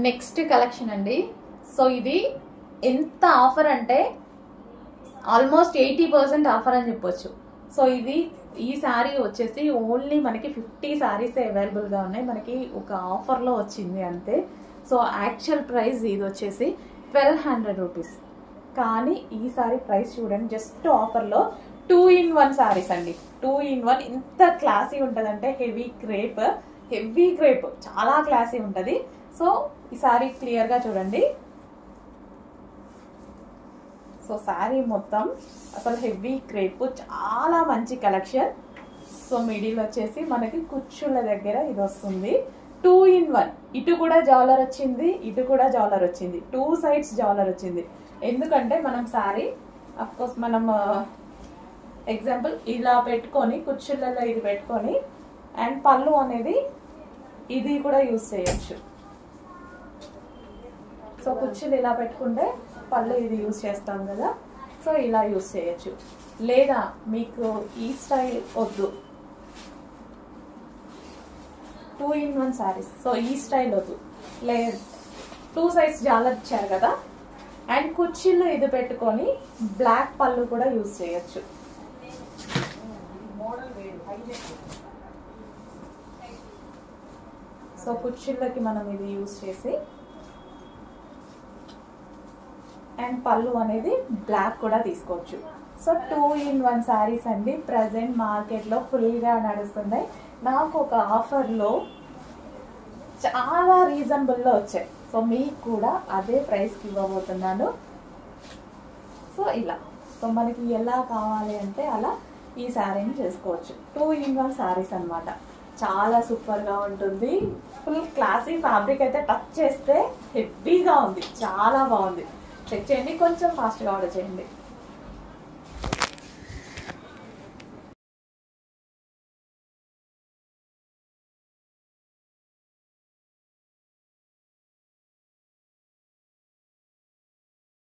Next collection అండి. So ఇది ఎంత ఆఫర్ అంటే ఆల్మోస్ట్ 80% ఆఫర్ అని చెప్పొచ్చు. సో ఇది ఈ శారీ వచ్చేసి ఓన్లీ మనకి 50 శారీస్ అవైలబుల్గా ఉన్నాయి. మనకి ఒక ఆఫర్లో వచ్చింది అంతే. సో యాక్చువల్ ప్రైస్ ఇది వచ్చేసి 1200 రూపీస్. కానీ ఈ సారీ ప్రైస్ చూడండి, జస్ట్ ఆఫర్లో 2 in 1 శారీస్ అండి. 2 in 1 ఎంత క్లాసీ ఉంటుందంటే హెవీ క్రేప్ చాలా క్లాసీ ఉంటుంది. సో ఈ శారీ క్లియర్గా చూడండి. సో శారీ మొత్తం అసలు హెవీ క్రేప్, చాలా మంచి కలెక్షన్. సో మిడిల్ వచ్చేసి మనకి కుచ్చుళ్ళ దగ్గర ఇది వస్తుంది. 2 in 1, ఇటు కూడా జాలర్ వచ్చింది, ఇటు కూడా జాలర్ వచ్చింది, 2 sides జాలర్ వచ్చింది. ఎందుకంటే మనం శారీ అఫ్కోర్స్ మనం ఎగ్జాంపుల్ ఇలా పెట్టుకొని కుచ్చుళ్ళలో ఇది పెట్టుకొని అండ్ పళ్ళు అనేది ఇది కూడా యూజ్ చేయొచ్చు. సో కుచ్చులు ఇలా పెట్టుకుంటే పళ్ళు ఇది యూజ్ చేస్తాం కదా, సో ఇలా యూజ్ చేయొచ్చు. లేదా మీకు ఈ స్టైల్ వద్దు, 2 in 1 శారీస్, సో ఈ స్టైల్ వద్దు, లేదు 2 sides జాలర్ ఇచ్చారు కదా అండ్ కుర్చీలో ఇది పెట్టుకొని బ్లాక్ పళ్ళు కూడా యూజ్ చేయొచ్చు. సో కుర్చీలకి మనం ఇది యూజ్ చేసి అండ్ పళ్ళు అనేది బ్లాక్ కూడా తీసుకోవచ్చు. సో 2 in 1 శారీస్ అండి. ప్రజెంట్ మార్కెట్లో ఫుల్గా నడుస్తున్నాయి. నాకు ఒక ఆఫర్లో చాలా రీజనబుల్లో వచ్చాయి. సో మీకు కూడా అదే ప్రైస్కి ఇవ్వబోతున్నాను. సో ఇలా సో మనకి ఎలా కావాలి అంటే అలా ఈ శారీని చేసుకోవచ్చు. 2 in 1 శారీస్ అనమాట. చాలా సూపర్గా ఉంటుంది. ఫుల్ క్లాసీ ఫ్యాబ్రిక్ అయితే టచ్ చేస్తే హెవీగా ఉంది, చాలా బాగుంది. చెక్ చేయండి, కొంచెం ఫాస్ట్గా ఆర్డర్ చేయండి.